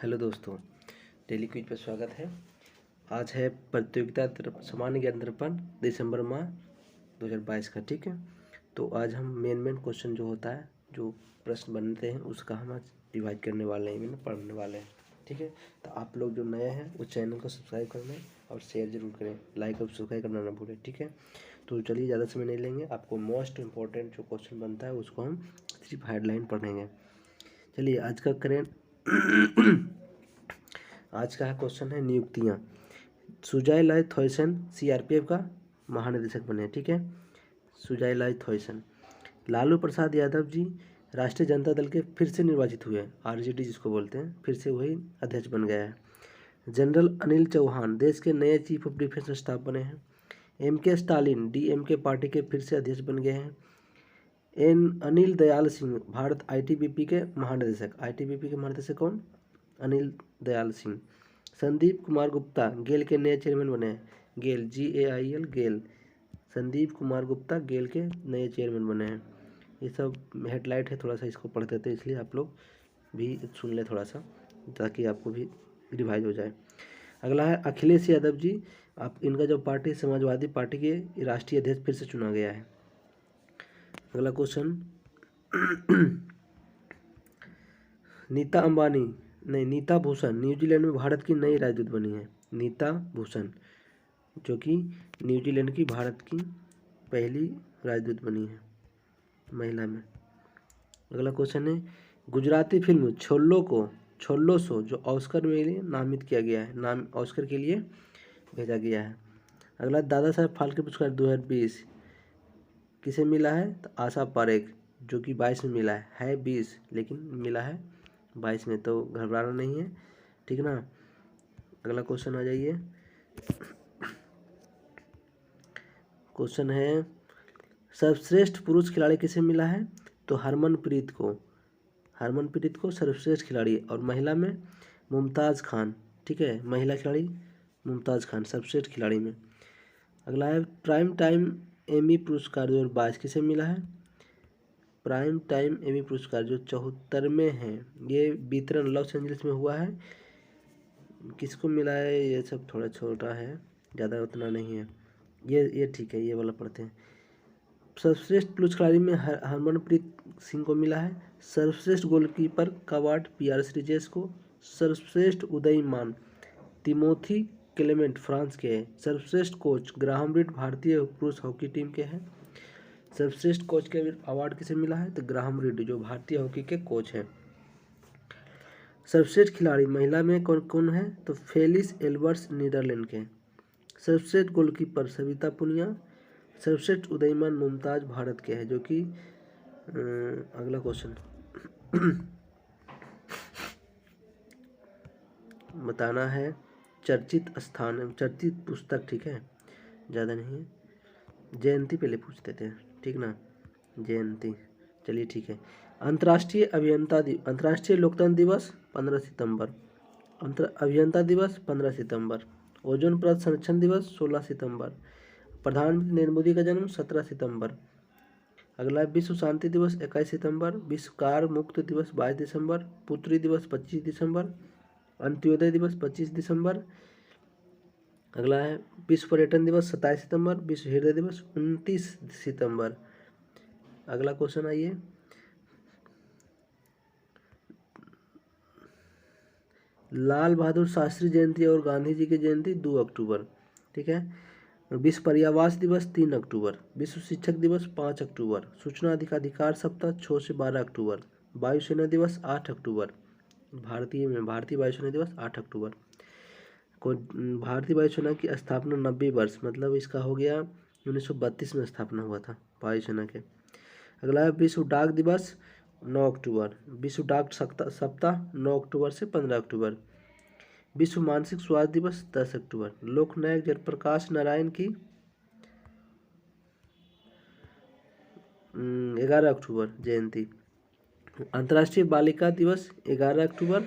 Hello दोस्तों, daily quiz पर स्वागत है। आज है प्रतियोगिता सामान्य ज्ञान दर्पण दिसंबर माह 2022 का। ठीक है, तो आज हम मेन क्वेश्चन जो होता है, जो प्रश्न बनते हैं, उसका हम आज रिवाइज करने वाले हैं, पढ़ने वाले हैं। ठीक है, तो आप लोग जो नए हैं वो चैनल को सब्सक्राइब करना और शेयर जरूर करें, लाइक और सब्सक्राइब करना ना भूलें। ठीक है, तो चलिए ज़्यादा समय नहीं लेंगे, आपको मोस्ट इम्पोर्टेंट जो क्वेश्चन बनता है उसको हम सिर्फ हेडलाइन पढ़ेंगे। चलिए आज का करें। आज का क्वेश्चन है नियुक्तियां। सुजय लॉय थॉयसन सीआरपीएफ का महानिदेशक बने। ठीक है, सुजय लॉय थॉयसन। लालू प्रसाद यादव जी राष्ट्रीय जनता दल के फिर से निर्वाचित हुए, आरजेडी जिसको बोलते हैं, फिर से वही अध्यक्ष बन गया है। जनरल अनिल चौहान देश के नए चीफ ऑफ डिफेंस स्टाफ बने हैं। एमके स्टालिन डीएमके पार्टी के फिर से अध्यक्ष बन गए हैं। अनिल दयाल सिंह भारत आईटीबीपी के महानिदेशक। आईटीबीपी के महानिदेशक कौन? अनिल दयाल सिंह। संदीप कुमार गुप्ता गेल के नए चेयरमैन बने हैं। गेल GAIL गेल। संदीप कुमार गुप्ता गेल के नए चेयरमैन बने हैं। ये सब हेडलाइट है, थोड़ा सा इसको पढ़ते थे, इसलिए आप लोग भी सुन लें थोड़ा सा, ताकि आपको भी रिवाइज हो जाए। अगला है अखिलेश यादव जी। आप इनका जो पार्टी समाजवादी पार्टी के राष्ट्रीय अध्यक्ष फिर से चुना गया है। अगला क्वेश्चन नीता भूषण न्यूजीलैंड में भारत की नई राजदूत बनी है। नीता भूषण जो कि न्यूजीलैंड की भारत की पहली राजदूत बनी है महिला में। अगला क्वेश्चन है गुजराती फिल्म छोल्लो सो जो ऑस्कर में लिए नामित किया गया है, नाम ऑस्कर के लिए भेजा गया है। अगला दादा साहब फाल्के पुरस्कार 2020 किसे मिला है? तो आशा पारेख जो कि 22 में मिला है 20 लेकिन मिला है 22 में, तो घबराना नहीं है, ठीक ना। अगला क्वेश्चन आ जाइए। क्वेश्चन है सर्वश्रेष्ठ पुरुष खिलाड़ी किसे मिला है? तो हरमनप्रीत को सर्वश्रेष्ठ खिलाड़ी, और महिला में मुमताज़ खान। ठीक है, महिला खिलाड़ी मुमताज़ खान सर्वश्रेष्ठ खिलाड़ी में। अगला है प्राइम टाइम एमी पुरस्कार 2022 किसे मिला है? प्राइम टाइम एमी पुरस्कार जो 74वें हैं, ये वितरण लॉस एंजलिस में हुआ है। किसको मिला है? ये सब थोड़ा छोटा है, ज़्यादा उतना नहीं है। ये ठीक है, ये वाला पढ़ते हैं। सर्वश्रेष्ठ पुरुष खिलाड़ी में हरमनप्रीत सिंह को मिला है। सर्वश्रेष्ठ गोलकीपर का अवार्ड PR श्रीजेश को। सर्वश्रेष्ठ उदीयमान तिमोथी क्लेमेंट फ्रांस के हैं। सर्वश्रेष्ठ कोच ग्राहम रीड भारतीय पुरुष हॉकी टीम के हैं। सर्वश्रेष्ठ कोच के अवार्ड किसे मिला है? तो ग्राहम रीड जो भारतीय हॉकी के कोच हैं। सर्वश्रेष्ठ खिलाड़ी महिला में कौन कौन है? तो फेलिस एल्बर्ट्स नीदरलैंड के। सर्वश्रेष्ठ गोलकीपर सविता पुनिया। सर्वश्रेष्ठ उदीयमान मुमताज भारत के हैं, जो कि अगला क्वेश्चन बताना है। चर्चित पुस्तक, ठीक है, ज़्यादा नहीं है। जयंती पहले पूछ देते हैं, ठीक ना, जयंती। चलिए ठीक है। अंतर्राष्ट्रीय लोकतंत्र दिवस 15 सितंबर। अभियंता दिवस 15 सितंबर। ओजोन परत संरक्षण दिवस 16 सितंबर। प्रधानमंत्री नरेंद्र मोदी का जन्म 17 सितंबर। अगला विश्व शांति दिवस 21 सितंबर। विश्व कार मुक्त दिवस 22 दिसंबर। पुत्री दिवस 25 दिसंबर। अंत्योदय दिवस 25 दिसंबर। अगला है विश्व पर्यटन दिवस 27 सितंबर। विश्व हृदय दिवस 29 सितंबर। अगला क्वेश्चन आइए। लाल बहादुर शास्त्री जयंती और गांधी जी की जयंती 2 अक्टूबर। ठीक है। विश्व पर्यावरण दिवस 3 अक्टूबर। विश्व शिक्षक दिवस 5 अक्टूबर। सूचना अधिकार सप्ताह 6 से 12 अक्टूबर। वायुसेना दिवस 8 अक्टूबर। भारतीय वायुसेना दिवस 8 अक्टूबर को। भारतीय वायुसेना की स्थापना 90 वर्ष, मतलब इसका हो गया 1932 में स्थापना हुआ था वायुसेना के। अगला है विश्व डाक दिवस 9 अक्टूबर। विश्व डाक सप्ताह 9 अक्टूबर से 15 अक्टूबर। विश्व मानसिक स्वास्थ्य दिवस 10 अक्टूबर। लोकनायक जयप्रकाश नारायण की 11 अक्टूबर जयंती। अंतर्राष्ट्रीय बालिका दिवस 11 अक्टूबर।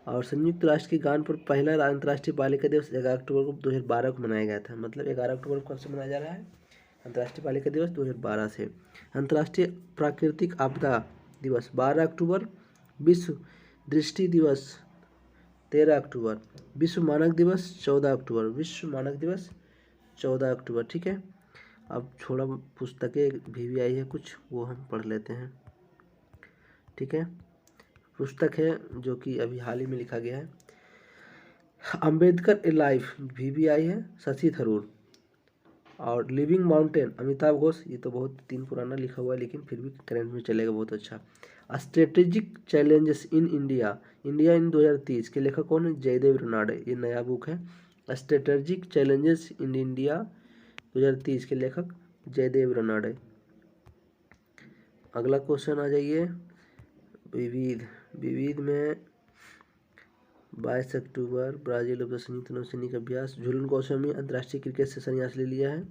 और संयुक्त राष्ट्र के गान पर पहला अंतर्राष्ट्रीय बालिका दिवस 11 अक्टूबर को 2012 को मनाया गया था। मतलब 11 अक्टूबर को कब से मनाया जा रहा है? अंतर्राष्ट्रीय बालिका दिवस 2012 से। अंतर्राष्ट्रीय प्राकृतिक आपदा दिवस 12 अक्टूबर। विश्व दृष्टि दिवस 13 अक्टूबर। विश्व मानक दिवस 14 अक्टूबर। विश्व मानक दिवस 14 अक्टूबर, ठीक है। अब थोड़ा पुस्तकें भी आई है कुछ, वो हम पढ़ लेते हैं, ठीक है। पुस्तक है जो कि अभी हाल ही में लिखा गया है, अंबेडकर ए लाइफ भी आई है, शशि थरूर। और लिविंग माउंटेन अमिताभ घोष, ये तो बहुत दिन पुराना लिखा हुआ है लेकिन फिर भी करंट में चलेगा, बहुत अच्छा। Strategic challenges in India, India in 2030 के लेखक कौन है? जयदेव रनाडे, ये नया बुक है। स्ट्रेटेजिक चैलेंजेस इन इंडिया 2030 के लेखक जयदेव रनाडे। अगला क्वेश्चन आ जाइए, विविध। विविध में 22 अक्टूबर ब्राजील और संयुक्त नौसैनिक अभ्यास, झूलन गोस्वामी अंतर्राष्ट्रीय क्रिकेट से संन्यास ले लिया है।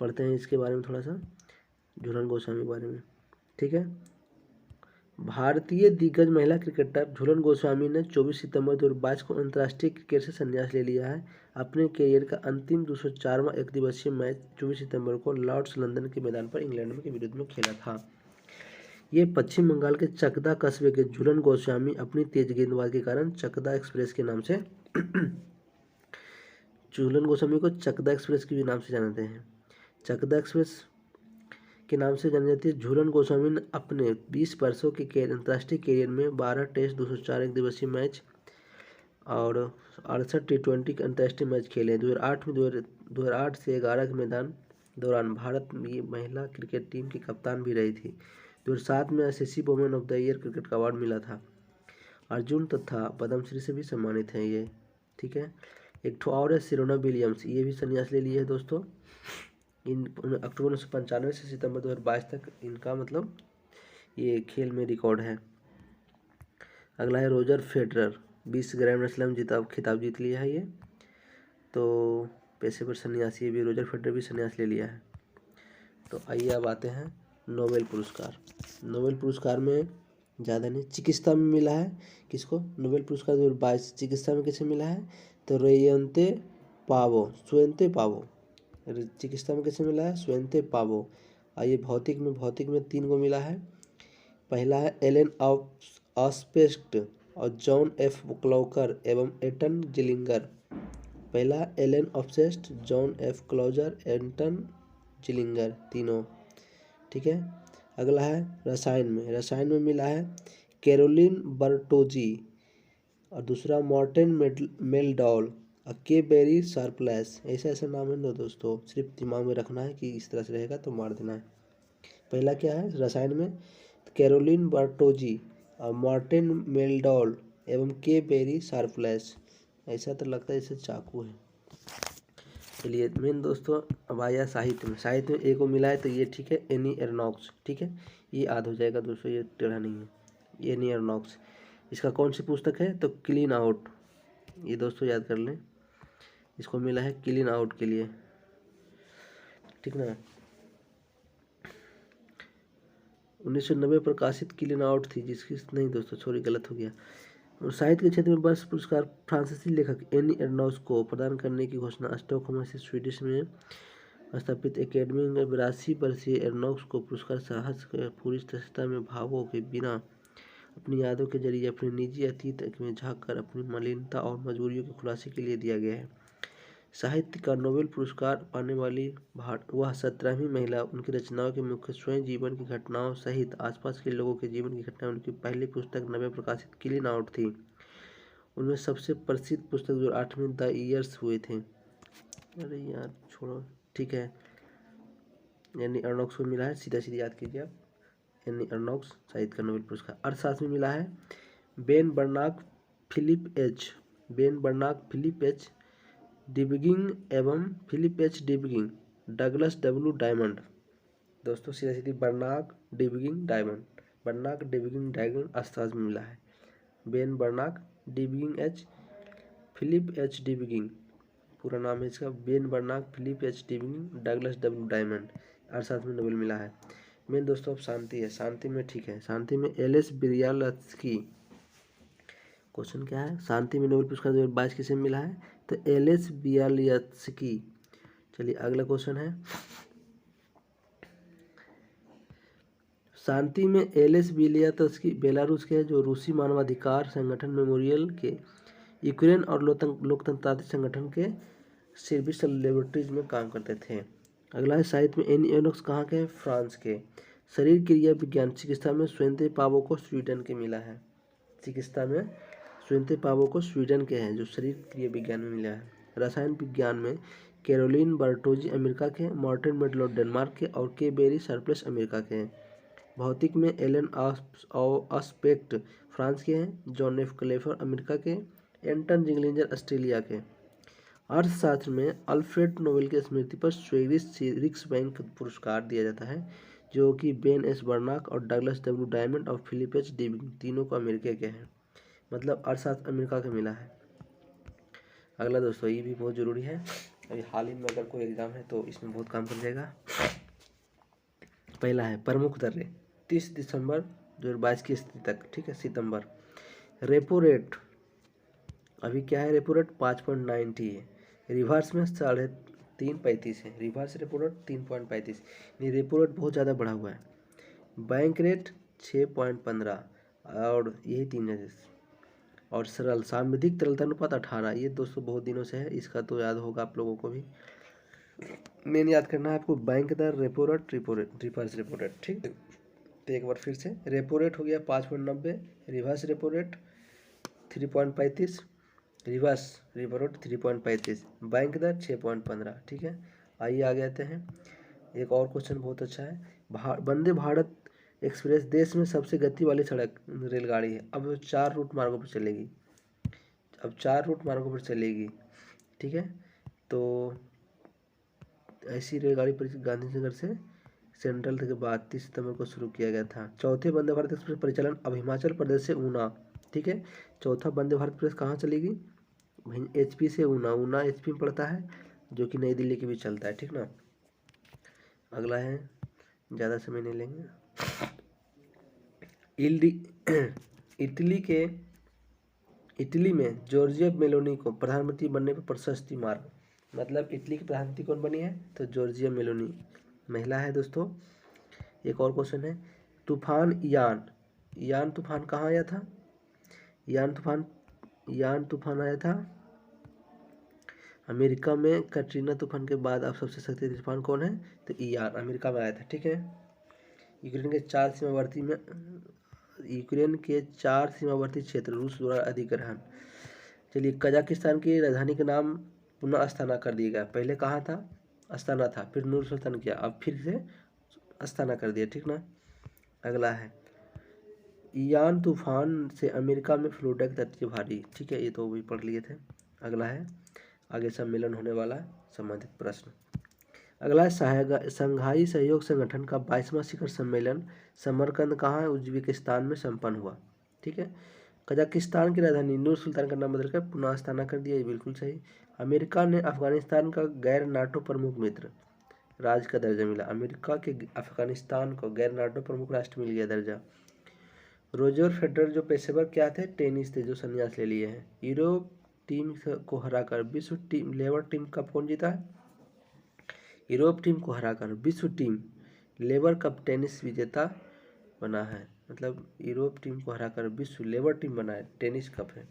पढ़ते हैं इसके बारे में थोड़ा सा, झूलन गोस्वामी के बारे में, ठीक है। भारतीय दिग्गज महिला क्रिकेटर झूलन गोस्वामी ने 24 सितंबर 2022 को अंतर्राष्ट्रीय क्रिकेट से संन्यास ले लिया है। अपने करियर का अंतिम 204वां एकदिवसीय मैच 24 सितंबर को लॉर्ड्स लंदन के मैदान पर इंग्लैंड के विरुद्ध में खेला था। ये पश्चिम बंगाल के चकदा कस्बे के झूलन गोस्वामी अपनी तेज गेंदबाजी के कारण चकदा एक्सप्रेस के नाम से झूलन गोस्वामी को चकदा एक्सप्रेस के भी नाम से जानते हैं, चकदा एक्सप्रेस के नाम से जानी जाती है। झूलन गोस्वामी ने अपने 20 वर्षों के अंतर्राष्ट्रीय करियर में 12 टेस्ट, 204 एक दिवसीय मैच और 68 T20 के अंतर्राष्ट्रीय मैच खेले। 2008 से 11 के मैदान दौरान भारत की महिला क्रिकेट टीम की कप्तान भी रही थी। 2007 में ICC women of the year cricket का अवार्ड मिला था। अर्जुन तथा पद्मश्री से भी सम्मानित हैं ये, ठीक है। एक ठो और है सिरोना विलियम्स, ये भी संन्यास ले लिए है दोस्तों। इन अक्टूबर 1995 से सितंबर 2022 तक इनका मतलब ये खेल में रिकॉर्ड है। अगला है रोजर फेडरर, 20 ग्रैंड स्लैम खिताब जीत लिया है ये, तो पेशेवर सन्यासी है भी, रोजर फेडरर भी संन्यास ले लिया है। तो आइए अब आते हैं नोबेल पुरस्कार। नोबेल पुरस्कार में ज़्यादा नहीं, चिकित्सा में मिला है किसको? नोबेल पुरस्कार 2022 चिकित्सा में किसे मिला है? तो स्वयंते पावो। चिकित्सा में किसे मिला है? स्वयंते पावो। आइए भौतिक में 3 को मिला है। पहला है एलन ऑस्पेस्ट और जॉन एफ क्लॉकर एवं एटन जिलिंगर। पहला Alain Aspect, John F Clauser, Anton Zeilinger, तीनों, ठीक है। अगला है रसायन में मिला है कैरोलिन बर्टोजी और दूसरा मॉर्टेन मेल्डॉल और के बेरी शार्पलेस। ऐसा नाम है ना दोस्तों, सिर्फ दिमाग में रखना है कि इस तरह से रहेगा तो मार देना है। पहला क्या है रसायन में? कैरोलिन बर्टोजी और मॉर्टेन मेल्डॉल एवं के बेरी शार्पलेस। ऐसा तो लगता है जैसे चाकू है। चलिए मेन दोस्तों अब आया साहित्य में ए को मिला है तो ये ठीक है, एनी एर्नॉक्स, ठीक है। ये याद हो जाएगा दोस्तों, ये टेढ़ा नहीं है, एनी एर्नॉक्स। इसका कौन सी पुस्तक है? तो क्लीन आउट, ये दोस्तों याद कर लें, इसको मिला है क्लीन आउट के लिए, ठीक ना। 1990 प्रकाशित क्लीन आउट थी जिसकी, नहीं दोस्तों सॉरी गलत हो गया। और साहित्य के क्षेत्र में वर्ष पुरस्कार फ्रांसीसी लेखक एनी एर्नॉक्स को प्रदान करने की घोषणा स्टॉकहोम से स्वीडिश में स्थापित एकेडमी में 82 वर्षीय एर्नॉक्स को पुरस्कार साहस के पूरी सच्चाई में भावों के बिना अपनी यादों के जरिए अपने निजी अतीत में झांक कर अपनी मलिनता और मजबूरियों के खुलासे के लिए दिया गया है। साहित्य का नोबेल पुरस्कार पाने वाली वह 17वीं महिला। उनकी रचनाओं के मुख्य स्वयं जीवन की घटनाओं सहित आसपास के लोगों के जीवन की घटनाएं उनकी पहली पुस्तक 90 प्रकाशित क्लीन आउट थी। उनमें सबसे प्रसिद्ध पुस्तक 2008 में द ईयर्स हुए थे। अरे यार छोड़ो, ठीक है। यानी एर्नॉक्स को मिला है, सीधा याद कीजिए आप, यानी एर्नॉक्स साहित्य का नोबेल पुरस्कार। अर्थशास्त्र में मिला है Ben Bernanke Philip H Dybvig एवं Philip H Dybvig, Douglas W Diamond. दोस्तों सीधी बर्नाक डिबगिंग डायमंड अर्थशास्त्र में मिला है। Ben Bernanke Dybvig H Philip H Dybvig, पूरा नाम है इसका Ben Bernanke Philip H Dybvig Douglas W Diamond, अर्थशास्त्र में नोबेल मिला है। मेन दोस्तों अब शांति है, शांति में ठीक है, शांति में एलिस बियाल्स्की। क्वेश्चन क्या है? शांति में नोबेल पुरस्कार 2022 किसे मिला है? तो एलिस बियाल्स्की। चलिए अगला क्वेश्चन है, शांति में एलिस बियाल्स्की बेलारूस के जो रूसी मानवाधिकार संगठन मेमोरियल के यूक्रेन और लोकतंत्र संगठन के सर्विस लेबोरेटरीज में काम करते थे। अगला है साहित्य में एनी एनोक्स कहाँ के हैं? फ्रांस के। शरीर क्रिया विज्ञान चिकित्सा में स्वयंते पावो को स्वीडन के मिला है। चिकित्सा में स्वयंते पावो को स्वीडन के हैं जो शरीर क्रिया विज्ञान में मिला है। रसायन विज्ञान में कैरोलिन बर्टोजी अमेरिका के, मार्टिन मेडलॉ डेनमार्क के और के बेरी सरप्लस अमेरिका के हैं। भौतिक में एलन ऑस्पेक्ट फ्रांस के हैं, जॉन एफ क्लेफर अमेरिका के, एंटन जिंगलिंजर ऑस्ट्रेलिया के। अर्थशास्त्र में अल्फ्रेड नोबेल की स्मृति पर स्वेरिश रिक्सबैंक पुरस्कार दिया जाता है जो कि बेन एस बर्नाक और डगलस डब्ल्यू डायमंड और फिलिप एच डिविंग तीनों को अमेरिका के हैं। मतलब अर्थशास्त्र अमेरिका का मिला है। अगला दोस्तों ये भी बहुत ज़रूरी है, अभी हाल ही में अगर कोई एग्जाम है तो इसमें बहुत काम कर जाएगा। पहला है प्रमुख दरें 30 दिसंबर 2022 की स्थिति तक, ठीक है, सितंबर। रेपो रेट अभी क्या है? रेपो रेट 5.90 है। रिवर्स में 3.35 है। रिवर्स रेपो रेट 3.35, नहीं रेपो रेट बहुत ज़्यादा बढ़ा हुआ है। बैंक रेट 6.15 और यही 3 है। और सरल सांविधिक तरलता अनुपात 18, ये दोस्तों बहुत दिनों से है, इसका तो याद होगा आप लोगों को भी। मेन याद करना है आपको बैंक दर, repo rate, reverse repo rate, ठीक है। तो एक बार फिर से रेपो रेट हो गया 5.90, reverse repo rate 3.35, reverse repo rate 3.35, bank दर 6.15, ठीक है। आइए आगे आते हैं। एक और क्वेश्चन बहुत अच्छा है। वंदे भारत एक्सप्रेस देश में सबसे गति वाली सड़क रेलगाड़ी है। अब 4 रूट मार्गों पर चलेगी। ठीक है। तो ऐसी रेलगाड़ी गांधीनगर से सेंट्रल के बाद 30 सितंबर को शुरू किया गया था। चौथे वंदे भारत एक्सप्रेस परिचालन अब हिमाचल प्रदेश से ऊना, ठीक है। चौथा वंदे भारत एक्सप्रेस कहाँ चलेगी? HP से ऊना HP में पड़ता है जो कि नई दिल्ली के बीच चलता है, ठीक ना। अगला है, ज़्यादा समय नहीं लेंगे। इटली में जॉर्जिया मेलोनी को प्रधानमंत्री बनने पर प्रशस्ति मार्ग, मतलब इटली की प्रधानमंत्री कौन बनी है? तो जॉर्जिया मेलोनी महिला है दोस्तों। एक और क्वेश्चन है, तूफान यान तूफान कहाँ आया था? यान तूफान आया था अमेरिका में। कैटरीना तूफान के बाद अब सबसे शक्तिशाली तूफान कौन है? तो यान अमेरिका में आया था, ठीक है। यूक्रेन के 4 सीमावर्ती क्षेत्र रूस द्वारा अधिग्रहण। चलिए, कजाकिस्तान की राजधानी का नाम पुनः अस्ताना कर दिया गया। पहले कहाँ था? अस्ताना था, फिर नूर सुल्तान किया, अब फिर से अस्ताना कर दिया, ठीक ना। अगला है, यान तूफान से अमेरिका में फ्लोरिडा की तटीय भारी, ठीक है, ये तो भी पढ़ लिए थे। अगला है, आगे सम्मेलन होने वाला है, संबंधित प्रश्न। अगला है, संघाई सहयोग संगठन का 22वां शिखर सम्मेलन समरकंद कहाँ है? उज्बेकिस्तान में संपन्न हुआ, ठीक है। कजाकिस्तान की राजधानी नूर सुल्तान का नाम बदलकर पुनः अस्ताना कर दिया, ये बिल्कुल सही। अमेरिका ने अफगानिस्तान का गैर नाटो प्रमुख मित्र राज्य का दर्जा मिला। अमेरिका के अफगानिस्तान को गैर नाटो प्रमुख राष्ट्र मिल गया दर्जा। रोजर फेडरर जो पेशेवर क्या थे? टेनिस थे, जो संन्यास ले लिए हैं। यूरोप टीम को हराकर विश्व टीम लेबर टीम कप कौन जीता है? यूरोप टीम को हराकर विश्व टीम लेबर कप टेनिस विजेता बना है। मतलब यूरोप टीम को हराकर विश्व लेबर टीम बना है, टेनिस कप है।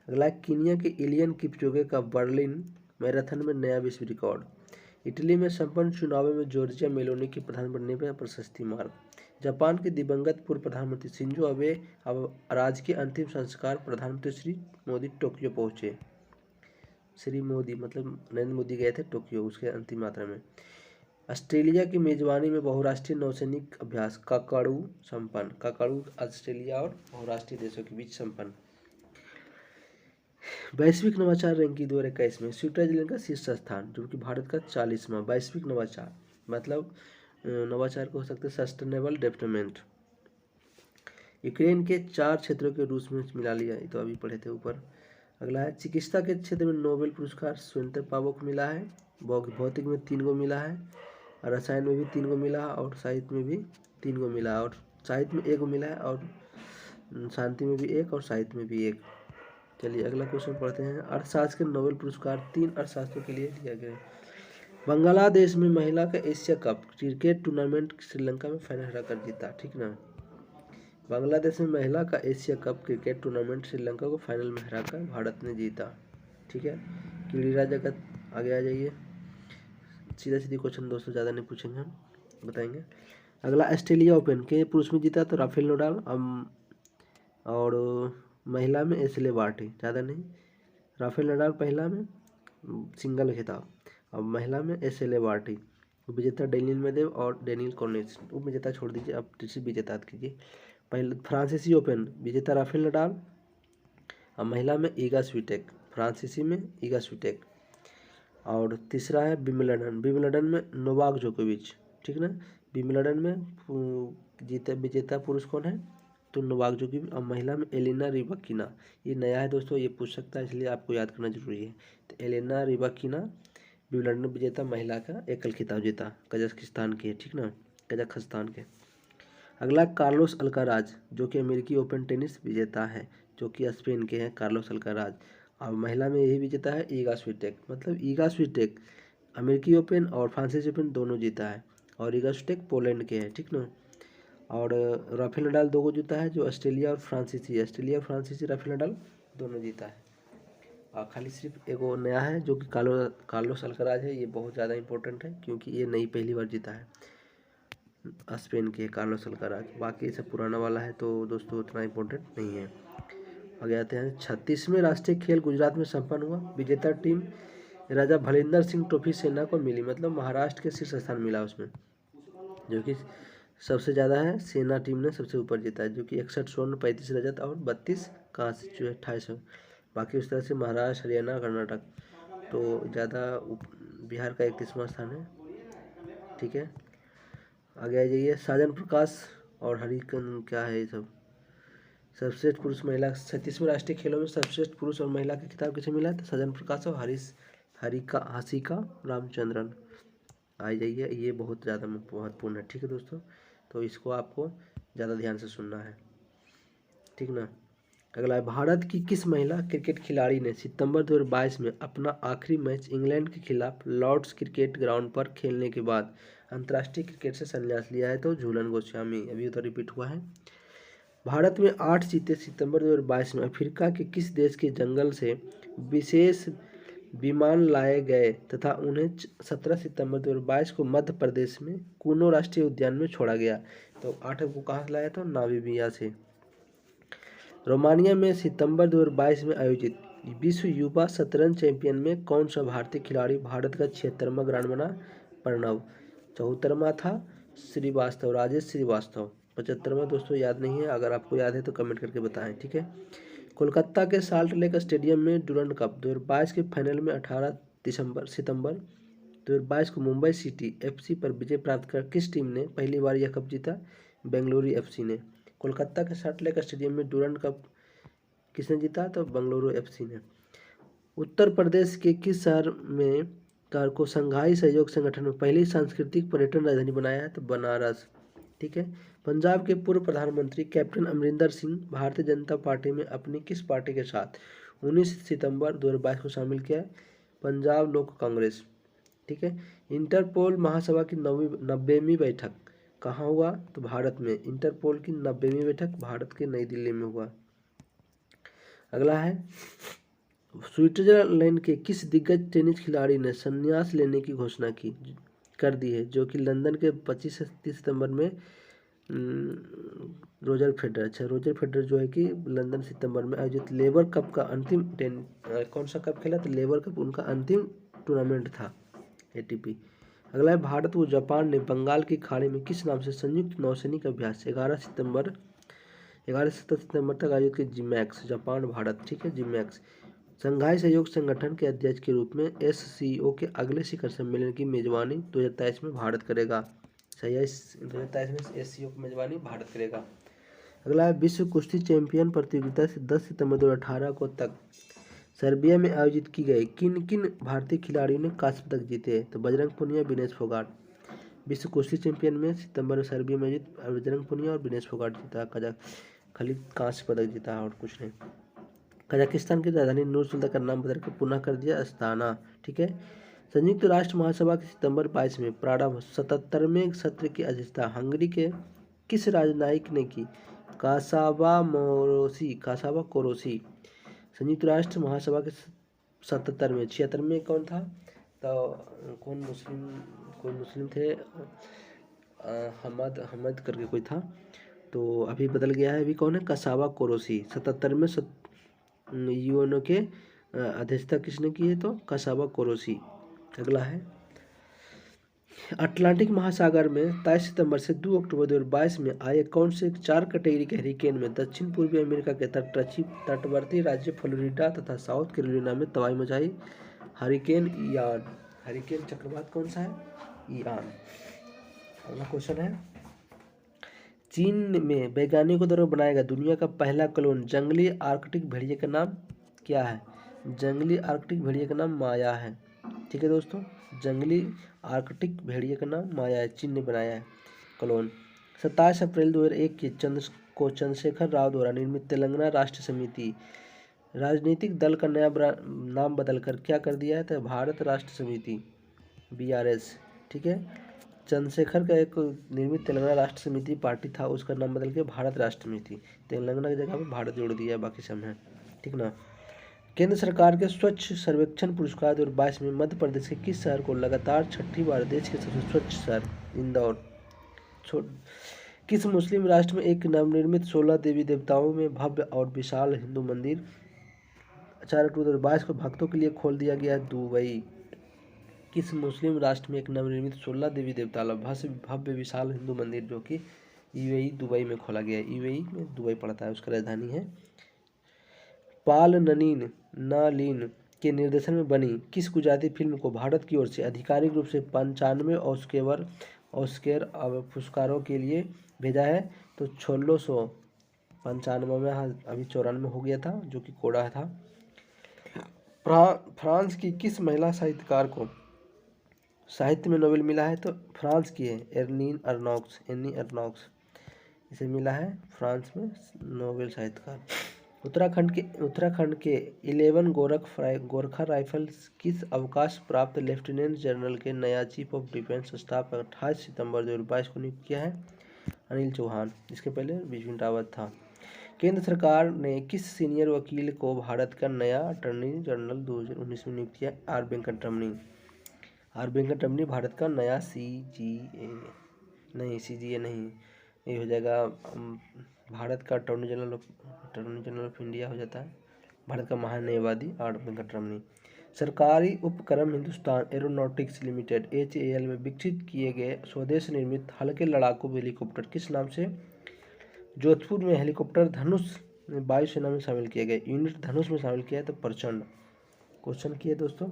अगला, कीनिया के एलियन किपचोगे का बर्लिन मैराथन में नया विश्व रिकॉर्ड। इटली में संपन्न चुनाव में जॉर्जिया मेलोनी की प्रधान बनने पर प्रशस्ति मार्ग। जापान के दिवंगत पूर्व प्रधानमंत्री शिंजो अबे अब राजकीय अंतिम संस्कार प्रधानमंत्री श्री मोदी टोक्यो पहुंचे। श्री मोदी मतलब नरेंद्र मोदी गए थे टोक्यो उसके अंतिम यात्रा में। ऑस्ट्रेलिया की मेजबानी में बहुराष्ट्रीय नौसैनिक अभ्यास काकाडू संपन्न। काकाडू ऑस्ट्रेलिया और बहुराष्ट्रीय देशों के बीच संपन्न। वैश्विक नवाचार रैंकिंग 2021 में स्विट्जरलैंड का शीर्ष स्थान, जो कि भारत का 40वां। वैश्विक नवाचार मतलब नवाचार को हो सकते हैं सस्टेनेबल डेवलपमेंट। यूक्रेन के 4 क्षेत्रों के रूस में मिला लिया, ये तो अभी पढ़े थे ऊपर। अगला है, चिकित्सा के क्षेत्र में नोबेल पुरस्कार स्वयंते पावो को मिला है। भौतिक में 3 गो मिला है, रसायन में भी 3 गो मिला है, और साहित्य में भी 3 गो मिला है। और साहित्य में 1 गो मिला है, और शांति में भी 1 और साहित्य में भी 1। चलिए अगला क्वेश्चन पढ़ते हैं। अर्थशास्त्र के नोबेल पुरस्कार 3 अर्थशास्त्रों के लिए दिया गया। बांग्लादेश में महिला का Asia cup cricket tournament Sri Lanka में फाइनल हराकर जीता, ठीक ना। बांग्लादेश में महिला का Asia cup cricket tournament Sri Lanka को फाइनल में हराकर भारत ने जीता। ठीक है, क्रीड़ा जगत आगे आ जाइए। सीधा सीधी क्वेश्चन दोस्तों, ज़्यादा नहीं पूछेंगे, हम बताएंगे। अगला ऑस्ट्रेलिया ओपन के पुरुष में जीता तो राफेल नडाल, और महिला में एशले बार्टी, ज़्यादा नहीं। राफेल नडाल पहला में सिंगल खिताब, अब महिला में एशले बार्टी। विजेता डेनियल मेदवेदेव और डेनियल कॉर्नेस। उप विजेता छोड़ दीजिए, अब तीसरी विजेता कीजिए। पहले फ्रांसीसी ओपन विजेता राफेल नडाल, अब महिला में ईगा स्वीटेक, फ्रांसीसी में ईगा स्वीटेक। और तीसरा है विंबलडन, विंबलडन में नोवाक जोकोविच। ठीक ना, विंबलडन में जीते विजेता पुरुष कौन है तो नोवाक जोकोविच। और महिला में एलिना रिबाकिना, ये नया है दोस्तों, ये पूछ सकता है, इसलिए आपको याद करना जरूरी है। तो एलिना रिबाकिना विंबलडन विजेता महिला का एकल खिताब जीता, कजाकिस्तान के, ठीक ना, कजाकिस्तान के। अगला कार्लोस अल्काराज, जो कि अमेरिकी ओपन टेनिस विजेता है, जो कि स्पेन के हैं कार्लोस अल्काराज। और महिला में यही विजेता है ईगा स्वीटेक, मतलब ईगा स्वीटेक अमेरिकी ओपन और फ्रांसीसी ओपन दोनों जीता है, और ईगा स्वीटेक पोलैंड के हैं, ठीक ना। और राफेल नडाल 2 को जीता है, जो ऑस्ट्रेलिया और फ्रांसीसी राफेल नडाल दोनों जीता है। और खाली सिर्फ एक वो नया है जो कि कार्लोस अल्काराज है, ये बहुत ज़्यादा इंपॉर्टेंट है क्योंकि ये नई पहली बार जीता है, स्पेन के कार्लोस अल्काराज। बाकी सब पुराना वाला है तो दोस्तों उतना इम्पोर्टेंट नहीं है। आगे आते हैं। 36वें राष्ट्रीय खेल गुजरात में संपन्न हुआ। विजेता टीम राजा भलिंदर सिंह ट्रॉफी सेना को मिली, मतलब महाराष्ट्र के शीर्ष स्थान मिला उसमें, जो कि सबसे ज़्यादा है। सेना टीम ने सबसे ऊपर जीता है, जो कि 61 स्वर्ण, 35 रजत और 32 कांस्य, जो 28। बाकी उस तरह से महाराष्ट्र, हरियाणा, कर्नाटक तो ज़्यादा, बिहार का 31वां स्थान है। ठीक है, आगे आ जाइए। साजन प्रकाश और हरिकन क्या है ये सब। सर्वश्रेष्ठ पुरुष महिला 36वें राष्ट्रीय खेलों में सर्वश्रेष्ठ पुरुष और महिला का खिताब किसे मिला है तो साजन प्रकाश और हसिका रामचंद्रन। आ जाइए, ये बहुत ज़्यादा महत्वपूर्ण है। ठीक है दोस्तों, तो इसको आपको ज़्यादा ध्यान से सुनना है, ठीक ना। अगला है, भारत की किस महिला क्रिकेट खिलाड़ी ने सितंबर 2022 में अपना आखिरी मैच इंग्लैंड के खिलाफ लॉर्ड्स क्रिकेट ग्राउंड पर खेलने के बाद अंतर्राष्ट्रीय क्रिकेट से संन्यास लिया है तो झूलन गोस्वामी। अभी तो रिपीट हुआ है। भारत में 8 चीते सितंबर 2022 में अफ्रीका के किस देश के जंगल से विशेष विमान लाए गए तथा उन्हें 17 सितंबर 2022 को मध्य प्रदेश में कूनो राष्ट्रीय उद्यान में छोड़ा गया। तो 8 को कहाँ से लाया, तो नामीबिया से। रोमानिया में सितंबर 2022 में आयोजित विश्व युवा शतरंज चैंपियन में कौन सा भारतीय खिलाड़ी भारत का 76वां ग्रांड बना। प्रणव। 74वां था श्रीवास्तव, राजेश श्रीवास्तव। 75वां दोस्तों याद नहीं है, अगर आपको याद है तो कमेंट करके बताएं, ठीक है। कोलकाता के साल्ट लेक स्टेडियम में डुरंड कप 2022 के फाइनल में 18 सितंबर 2022 को मुंबई सिटी एफसी पर विजय प्राप्त कर किस टीम ने पहली बार यह कप जीता। बेंगलुरु एफसी ने। कोलकाता के साल्ट लेक स्टेडियम में डुरंड कप किसने जीता, तो बेंगलुरु एफसी ने। उत्तर प्रदेश के किस शहर में कार को संघाई सहयोग संगठन में पहली सांस्कृतिक पर्यटन राजधानी बनाया है, तो बनारस, ठीक है। पंजाब के पूर्व प्रधानमंत्री कैप्टन अमरिंदर सिंह भारतीय जनता पार्टी में अपनी किस पार्टी के साथ 19 सितंबर 2022 को शामिल किया है, पंजाब लोक कांग्रेस, ठीक है। इंटरपोल महासभा की 90वीं बैठक कहाँ हुआ, तो भारत में। इंटरपोल की 90वीं बैठक भारत के नई दिल्ली में हुआ। अगला है, स्विट्जरलैंड के किस दिग्गज टेनिस खिलाड़ी ने संन्यास लेने की घोषणा कर दी है, जो कि लंदन के 25 से 30 सितंबर में रोजर फेडरर जो है कि लंदन सितंबर में आयोजित लेबर कप का अंतिम कौन सा कप खेला, तो लेबर कप उनका अंतिम टूर्नामेंट था, एटीपी। अगला है, भारत व जापान ने बंगाल की खाड़ी में किस नाम से संयुक्त नौसैनिक अभ्यास 11 से 17 सितंबर तक आयोजित की, जिमैक्स, जापान भारत, ठीक है, जिमैक्स। संघाई सहयोग संगठन के अध्यक्ष के रूप में एससीओ के अगले शिखर सम्मेलन की मेजबानी 2023 में भारत करेगा। सही है, 2023 में एससीओ की मेजबानी भारत करेगा। अगला है, विश्व कुश्ती चैंपियन प्रतियोगिता से 10 सितंबर 2018 को तक सर्बिया में आयोजित की गई किन किन भारतीय खिलाड़ियों ने कांस्य पदक जीते, तो बजरंग पुनिया, विनेश फोगाट। विश्व कुश्ती चैंपियन में सितंबर में सर्बिया में आयोजित बजरंग पुनिया और विनेश फोगाट जीता, खाली कांस्य पदक जीता और कुछ नहीं। कजाकिस्तान की राजधानी नूर सुल्तान का नाम बदलकर पुनः कर दिया अस्ताना, ठीक है। संयुक्त राष्ट्र महासभा के सितंबर 22 में प्रारंभ 77वें सत्र की अध्यक्षता हंगरी के किस राजनयिक ने की, कासावा कोरोसी। संयुक्त राष्ट्र महासभा के 77वें 76वें कौन था? तो कोई मुस्लिम थे, हमद करके कोई था, तो अभी बदल गया है। अभी कौन है? Cassava Korosi. 77वें यूएनओ के अध्यक्षता किसने की है? तो कासावा कोरोसी। अगला है, अटलांटिक महासागर में 23 सितंबर से 2 अक्टूबर 2022 में आए कौन से 4 कैटेगरी के हरिकेन में दक्षिण पूर्वी अमेरिका के तटवर्ती राज्य फ्लोरिडा तथा साउथ कैरोलिना में तबाही मचाई? Hurricane Ian. हरिकेन चक्रवात कौन सा है? इयान। अगला क्वेश्चन है, चीन में वैज्ञानिकों द्वारा बनाया गया दुनिया का पहला क्लोन जंगली आर्कटिक भेड़िए का नाम क्या है? जंगली आर्कटिक भेड़िए का नाम माया है। ठीक है दोस्तों, जंगली आर्कटिक भेड़िए का नाम माया है, चीन ने बनाया है क्लोन। 27 अप्रैल 2001 को चंद्रशेखर राव द्वारा निर्मित तेलंगाना राष्ट्र समिति राजनीतिक दल का नया नाम बदलकर क्या कर दिया है? तो भारत राष्ट्र समिति, BRS। ठीक है, चंद्रशेखर का एक निर्मित तेलंगाना राष्ट्र समिति पार्टी था, उसका नाम बदल के भारत राष्ट्र समिति, तेलंगाना की जगह पर भारत जोड़ दिया है, बाकी सब है। ठीक ना। केंद्र सरकार के स्वच्छ सर्वेक्षण पुरस्कार 2022 में मध्य प्रदेश के किस शहर को लगातार 6ठी बार देश के सबसे स्वच्छ शहर? इंदौर। किस मुस्लिम राष्ट्र में एक नवनिर्मित 16 देवी देवताओं में भव्य और विशाल हिंदू मंदिर 4 अक्टूबर 2022 को भक्तों के लिए खोल दिया गया? दुबई। किस मुस्लिम राष्ट्र में एक नवनिर्मित 16 देवी देवता भव्य विशाल हिंदू मंदिर जो कि UAE दुबई में खोला गया है? UAE में दुबई पड़ता है, उसका राजधानी है। पाल नालिन के निर्देशन में बनी किस गुजराती फिल्म को भारत की ओर से आधिकारिक रूप से 95 ऑस्कर पुरस्कारों के लिए भेजा है? तो 1695 में, अभी 94 हो गया था जो कि कोड़ा था। फ्रांस की किस महिला साहित्यकार को साहित्य में नोबेल मिला है? तो फ्रांस की है एनी अर्नॉक्स, इसे मिला है फ्रांस में नोबेल साहित्यकार। उत्तराखंड के 11 गोरखा राइफल्स किस अवकाश प्राप्त लेफ्टिनेंट जनरल के नया चीफ ऑफ डिफेंस स्टाफ 28 सितंबर 2022 को नियुक्त किया है? अनिल चौहान। इसके पहले बिपिन रावत था। केंद्र सरकार ने किस सीनियर वकील को भारत का नया अटॉर्नी जनरल 2019 में नियुक्त किया? आर वेंकटरमणी भारत का नया CGA नहीं, ये हो जाएगा भारत का अटॉर्नी जनरल ऑफ इंडिया हो जाता है, भारत का महान्यायवादी आर वेंकटरमणी। सरकारी उपक्रम हिंदुस्तान एरोनॉटिक्स लिमिटेड HAL में विकसित किए गए स्वदेश निर्मित हल्के लड़ाकू हेलीकॉप्टर किस नाम से जोधपुर में हेलीकॉप्टर धनुष में वायुसेना में शामिल किए गए? यूनिट धनुष में शामिल किया है तो प्रचंड। क्वेश्चन किए दोस्तों,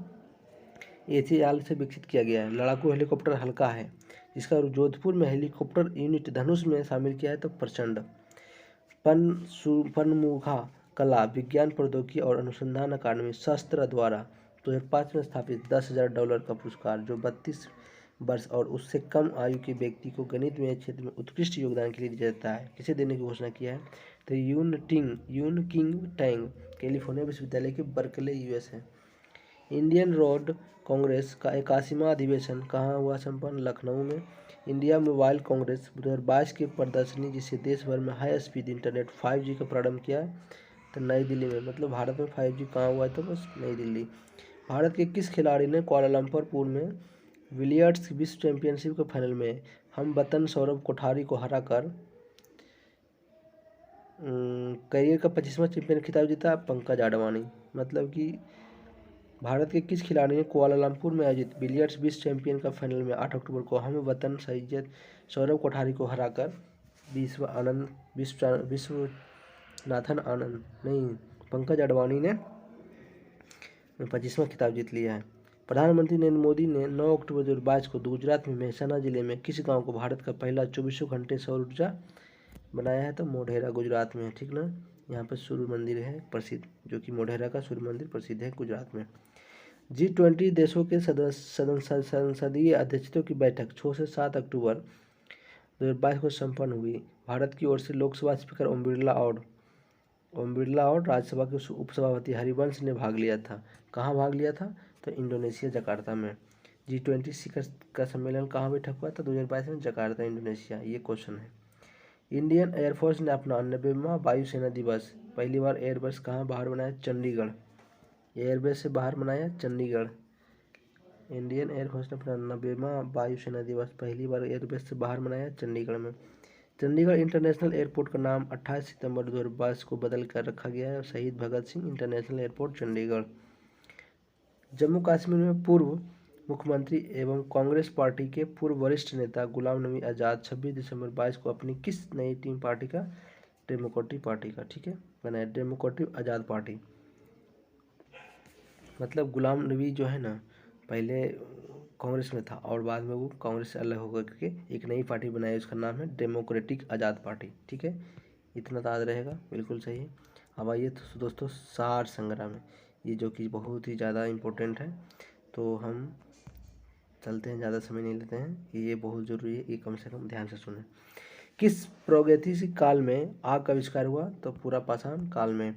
HAL से विकसित किया गया है लड़ाकू हेलीकॉप्टर हल्का है, जिसका जोधपुर में हेलीकॉप्टर यूनिट धनुष में शामिल किया है तो प्रचंड। पनमुखा कला विज्ञान प्रौद्योगिकी और अनुसंधान अकादमी शस्त्र द्वारा 2005 में स्थापित $10,000 का पुरस्कार जो 32 वर्ष और उससे कम आयु के व्यक्ति को गणित में क्षेत्र में उत्कृष्ट योगदान के लिए दिया जाता है, किसे देने की घोषणा किया है? तो यून किंग टैंग कैलिफोर्निया विश्वविद्यालय के बर्कले US है। इंडियन रोड कांग्रेस का 81वां अधिवेशन कहाँ हुआ संपन्न? लखनऊ में। इंडिया मोबाइल कांग्रेस 2022 की प्रदर्शनी जिसे देश भर में हाई स्पीड इंटरनेट 5G का प्रारंभ किया है तो नई दिल्ली में। मतलब भारत में 5G कहाँ हुआ है? तो बस नई दिल्ली। भारत के किस खिलाड़ी ने कुआलालंपुर में बिलियर्ड्स विश्व चैंपियनशिप के फाइनल में हमवतन सौरभ कोठारी को हराकर करियर का 25वां चैंपियन खिताब जीता? पंकज आडवाणी। मतलब कि भारत के किस खिलाड़ी ने कुआलालंपुर में आयोजित बिलियर्ड्स विश्व चैंपियन का फाइनल में 8 अक्टूबर को हमवतन सौरभ कोठारी को हराकर पंकज आडवाणी ने 25वां खिताब जीत लिया है। प्रधानमंत्री नरेंद्र मोदी ने 9 अक्टूबर 2022 को गुजरात में मेहसाना जिले में किस गांव को भारत का पहला 24 घंटे सौर ऊर्जा बनाया है? तो मोढेरा गुजरात में है। ठीक ना, यहाँ पर सूर्य मंदिर है प्रसिद्ध, जो कि मोढेरा का सूर्य मंदिर प्रसिद्ध है गुजरात में। G20 देशों के संसदीय अध्यक्षों की बैठक 6 से 7 अक्टूबर 2022 को संपन्न हुई। भारत की ओर से लोकसभा स्पीकर ओम बिरला और राज्यसभा के उपसभापति हरिवंश ने भाग लिया था। कहाँ भाग लिया था? तो इंडोनेशिया जकार्ता में। G20 शिखर का सम्मेलन कहाँ बैठक हुआ था? 2022 में जकार्ता इंडोनेशिया। ये क्वेश्चन है। इंडियन एयरफोर्स ने अपना 99वां वायुसेना दिवस पहली बार एयरबेस कहाँ बाहर बनाया? चंडीगढ़। एयरबेस से बाहर बनाया चंडीगढ़। इंडियन एयरफोर्स ने अपना 99वां वायुसेना दिवस पहली बार एयरबेस से बाहर मनाया चंडीगढ़ में। चंडीगढ़ इंटरनेशनल एयरपोर्ट का नाम 28 सितंबर 2022 को बदल कर रखा गया है। शहीद भगत सिंह इंटरनेशनल एयरपोर्ट चंडीगढ़। जम्मू कश्मीर में पूर्व मुख्यमंत्री एवं कांग्रेस पार्टी के पूर्व वरिष्ठ नेता गुलाम नबी आज़ाद 26 दिसंबर 22 को अपनी किस नई टीम पार्टी का? डेमोक्रेटिक पार्टी का, ठीक है, बनाया डेमोक्रेटिक आज़ाद पार्टी। मतलब गुलाम नबी जो है ना, पहले कांग्रेस में था और बाद में वो कांग्रेस से अलग होकर के एक नई पार्टी बनाई, उसका नाम है डेमोक्रेटिक आज़ाद पार्टी, ठीक है। इतना तो याद रहेगा, बिल्कुल सही। अब आइए तो दोस्तों सार संग्राम है, ये जो कि बहुत ही ज़्यादा इम्पोर्टेंट है, तो हम चलते हैं, ज़्यादा समय नहीं लेते हैं, ये बहुत ज़रूरी है, ये कम से कम ध्यान से सुने। किस प्रागैतिहासिक काल में आग का आविष्कार हुआ? तो पूरा पाषाण काल में।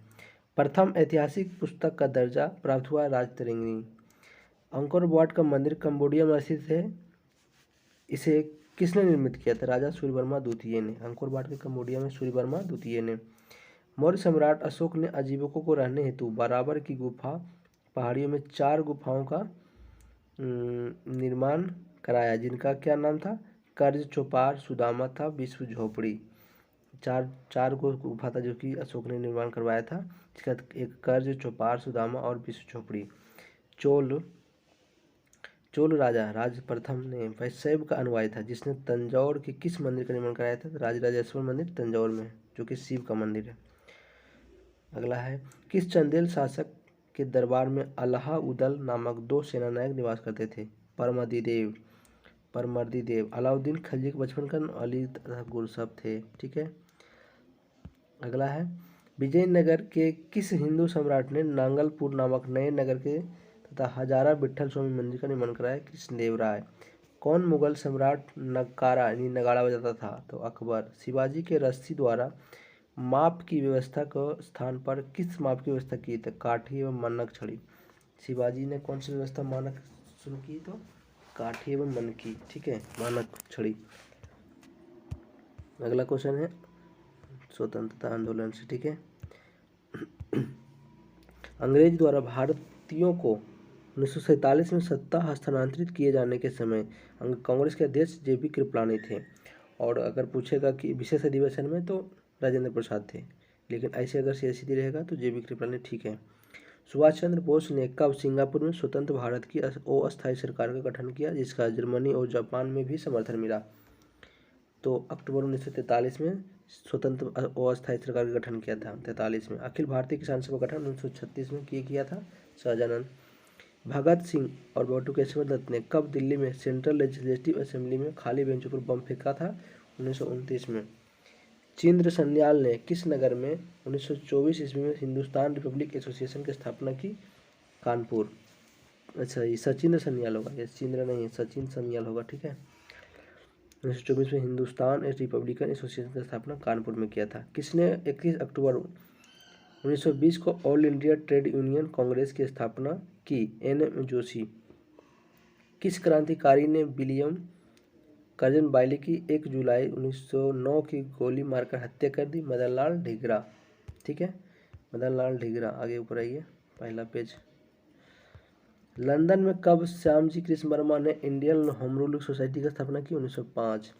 प्रथम ऐतिहासिक पुस्तक का दर्जा प्राप्त हुआ राजतरंगिणी। अंकोर वाट का मंदिर कंबोडिया में स्थित है, इसे किसने निर्मित किया था? राजा सूर्यवर्मा द्वितीय ने। अंकोर वाट के कंबोडिया में सूर्यवर्मा द्वितीय ने। मौर्य सम्राट अशोक ने आजीविकों को रहने हेतु बराबर की गुफा पहाड़ियों में 4 गुफाओं का निर्माण कराया, जिनका क्या नाम था? कर्ज, चौपार, सुदामा था, विश्व झोपड़ी। चार गुफा था जो कि अशोक ने निर्माण करवाया था, जिसका एक कर्ज, चौपार, सुदामा और विश्व झोपड़ी। चोल राजा राज प्रथम ने वैशैव का अनुयायी था, जिसने तंजौर के किस मंदिर का निर्माण कराया था? राजराजेश्वर मंदिर तंजौर में, जो कि शिव का मंदिर है। अगला है, किस चंदेल शासक के दरबार में अलाउद्दीन नामक 2 सेनानायक निवास करते थे? परमर्दी देव। अलाउद्दीन खिलजी के बचपन का अली तथा गुरसब थे, ठीक है। अगला है, विजयनगर के किस हिंदू सम्राट ने नांगलपुर नामक नए नगर के तथा हजारा विट्ठल स्वामी मंदिर का निर्माण कराया? कृष्णदेवराय। कौन मुगल सम्राट नगाड़ा यानी नगाड़ा बजाता था? तो अकबर। शिवाजी के रस्सी द्वारा माप की व्यवस्था को स्थान पर किस माप की व्यवस्था की? तो काठी एवं मानक छड़ी। शिवाजी ने कौन सी व्यवस्था मानक शुरू की? तो काठी एवं मन की, ठीक है, मानक छड़ी। अगला क्वेश्चन है स्वतंत्रता आंदोलन से, ठीक है। अंग्रेज द्वारा भारतीयों को 1947 में सत्ता हस्तांतरित किए जाने के समय कांग्रेस के अध्यक्ष जेबी कृपलानी थे, और अगर पूछेगा कि विशेष अधिवेशन में तो राजेंद्र प्रसाद थे, लेकिन ऐसे अगर सीएसडी रहेगा तो जेबी कृपलानी, ठीक है। सुभाष चंद्र बोस ने कब सिंगापुर में स्वतंत्र भारत की अस्थायी सरकार का गठन किया, जिसका जर्मनी और जापान में भी समर्थन मिला? तो अक्टूबर 1943 में स्वतंत्र अस्थायी सरकार का गठन किया था। 43 में अखिल भारतीय किसान सभा गठन 1936 में किया था सहजानंद। भगत सिंह और बटुकेश्वर दत्त ने कब दिल्ली में सेंट्रल लेजिस्लेटिव असेंबली में खाली बेंचों पर बम फेंका था? 1929 में। चिंद्र सन्याल ने किस नगर में 1924 ईस्वी में हिंदुस्तान रिपब्लिक एसोसिएशन की स्थापना की? कानपुर। अच्छा, ये सचिंद्र सन्याल होगा, ये चिंद्र नहीं है, सचिन सन्याल होगा, ठीक है। 1924 में हिंदुस्तान रिपब्लिकन एसोसिएशन की स्थापना कानपुर में किया था। किसने 21 अक्टूबर 1920 को all India trade union Congress की स्थापना की? NM जोशी। किस क्रांतिकारी ने विलियम कर्जन बाइली की 1 जुलाई 1909 की गोली मारकर हत्या कर दी? मदन लाल ढींगरा, ठीक है, मदन लाल ढींगरा। आगे ऊपर आइए, पहला पेज। लंदन में कब श्यामजी कृष्ण वर्मा ने इंडियन होम रूल सोसाइटी की स्थापना की? 1905।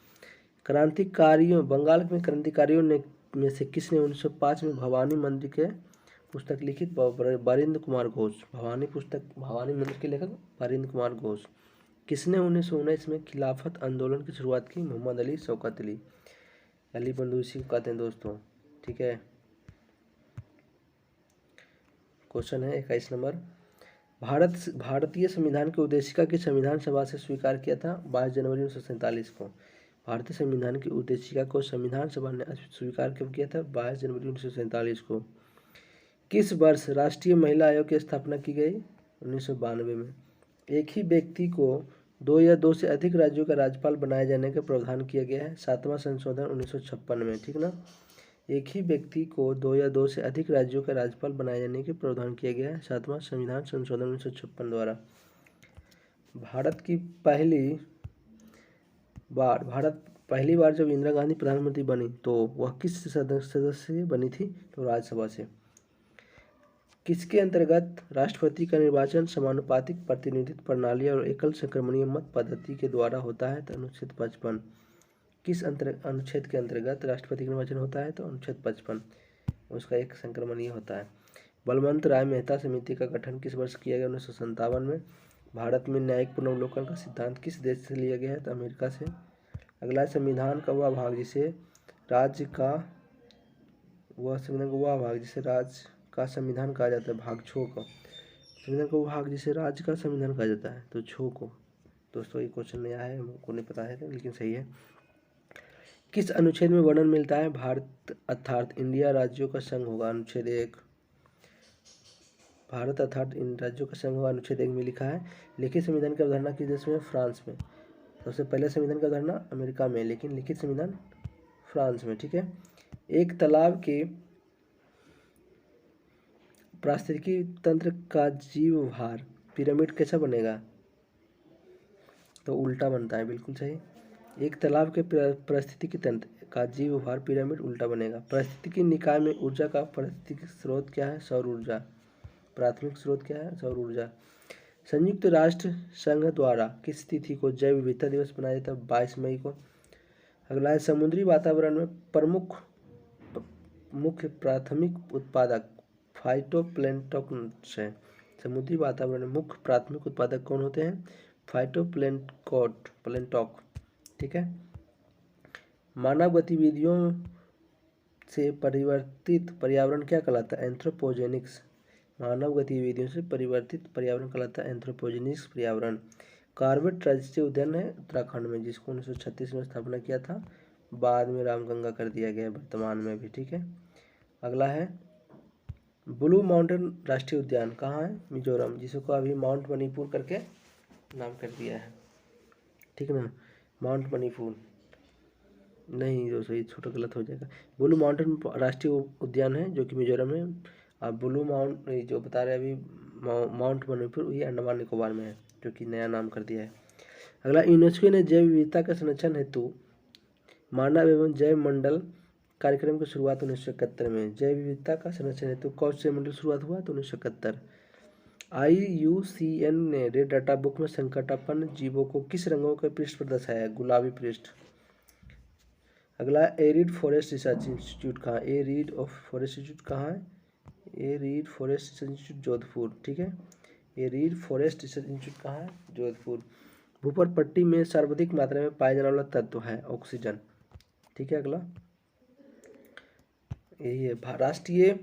क्रांतिकारियों, बंगाल में क्रांतिकारियों ने में से किसने 1905 में भवानी मंदिर के पुस्तक लिखित? बरिंद्र कुमार घोष। भवानी मंदिर के लेखक बरिंद्र कुमार घोष। किसने 1919 में खिलाफत आंदोलन की शुरुआत की? मोहम्मद अली शौकत अली। अली बंदूसी को कहते हैं दोस्तों, ठीक है। क्वेश्चन है 21 नंबर। भारतीय संविधान की उद्देशिका की संविधान सभा से स्वीकार किया था? 22 जनवरी 1947 को। भारतीय संविधान की उद्देशिका को संविधान सभा ने स्वीकार कब किया था? 22 जनवरी 1947 को। किस वर्ष राष्ट्रीय महिला आयोग की स्थापना की गई? 1992 में। एक ही व्यक्ति को 2 या 2 से अधिक राज्यों का राज्यपाल बनाए जाने का प्रावधान किया गया है? 7वां संशोधन 1956 में, ठीक ना। एक ही व्यक्ति को 2 या 2 से अधिक राज्यों का राज्यपाल बनाए जाने के प्रावधान किया गया है? 7वां संविधान संशोधन 1956 द्वारा। भारत पहली बार जब इंदिरा गांधी प्रधानमंत्री बनी तो वह किस सदस्य से बनी थी? तो राज्यसभा से। किसके अंतर्गत राष्ट्रपति का निर्वाचन समानुपातिक प्रतिनिधित्व प्रणाली और एकल संक्रमणीय मत पद्धति के द्वारा होता है? तो अनुच्छेद 55। किस अनुच्छेद के अंतर्गत राष्ट्रपति का निर्वाचन होता है? तो अनुच्छेद 55, उसका एक संक्रमणीय होता है। बलवंत राय मेहता समिति का गठन किस वर्ष किया गया? 1957 में। भारत में न्यायिक पुनर्वलोकन का सिद्धांत किस देश से लिया गया है? तो अमेरिका से। अगला, संविधान का वह भाग जिसे राज्य का संविधान कहा जाता है, भाग 6 को। संविधान का वो भाग जिसे राज्य का संविधान कहा जाता है, तो 6 को। दोस्तों ये क्वेश्चन नया है, हमको नहीं पता है लेकिन सही है। किस अनुच्छेद में वर्णन मिलता है भारत अर्थात इंडिया राज्यों का संघ होगा? अनुच्छेद 1। भारत अर्थात इन राज्यों का संघ होगा, अनुच्छेद 1 में लिखा है। लिखित संविधान की अवधारणा किस देश में? फ्रांस में। सबसे पहले संविधान की अवधारणा अमेरिका में, लेकिन लिखित संविधान फ्रांस में। ठीक है। एक तालाब के पारिस्थितिकी तंत्र का जीव भार पिरामिड कैसा बनेगा? तो उल्टा बनता है, बिल्कुल सही। एक तालाब के पारिस्थितिकी तंत्र का जीव भार पिरामिड उल्टा बनेगा। पारिस्थितिकी निकाय में ऊर्जा का प्राथमिक स्रोत क्या है? सौर ऊर्जा। प्राथमिक स्रोत क्या है? सौर ऊर्जा। संयुक्त राष्ट्र संघ द्वारा किस तिथि को जैव विविधता दिवस मनाया जाता है? 22 मई को। अगला है, समुद्री वातावरण में मुख्य प्राथमिक उत्पादक फाइटोप्लैंक्टन है। समुद्री वातावरण में मुख्य प्राथमिक उत्पादक कौन होते हैं? फाइटोप्लैंक्टन। ठीक है। मानव गतिविधियों से परिवर्तित पर्यावरण क्या कहलाता है? एंथ्रोपोजेनिक्स। मानव गतिविधियों से परिवर्तित पर्यावरण कहलाता है एंथ्रोपोजेनिक्स पर्यावरण। कॉर्बेट राष्ट्रीय उद्यान है उत्तराखंड में, जिसको 1936 में स्थापना किया था, बाद में रामगंगा कर दिया गया, वर्तमान में भी। ठीक है। अगला है, ब्लू माउंटेन राष्ट्रीय उद्यान कहाँ है? मिजोरम, जिसको अभी माउंट मणिपुर करके नाम कर दिया है। ठीक है ना, माउंट मणिपुर नहीं, दोस्तों ये छोटा गलत हो जाएगा। ब्लू माउंटेन राष्ट्रीय उद्यान है जो कि मिजोरम है। अब ब्लू माउंट जो बता रहे हैं अभी माउंट मणिपुर, ये अंडमान निकोबार में है, जो कि नया नाम कर दिया है। अगला, यूनेस्को ने जैव विविधता के संरक्षण हेतु मानव एवं जैव मंडल कार्यक्रम की शुरुआत 1971 में। जैव विविधता का संरक्षण हेतु कौन से मंडल शुरुआत हुआ? तो 1971। IUCN ने रेड डाटा बुक में संकटापन्न जीवों को किस रंगों के पृष्ठ पर दर्शाया? गुलाबी पृष्ठ। अगला, एरिड फॉरेस्ट रिसर्च इंस्टीट्यूट कहाँ? एरिड फॉरेस्ट इंस्टीट्यूट कहाँ है? Arid forest research institute Jodhpur. ठीक है। एरिड फॉरेस्ट रिसर्च इंस्टीट्यूट कहाँ है? जोधपुर। भूपर पट्टी में सर्वाधिक मात्रा में पाया जाने वाला तत्व है ऑक्सीजन। ठीक है। अगला यही है,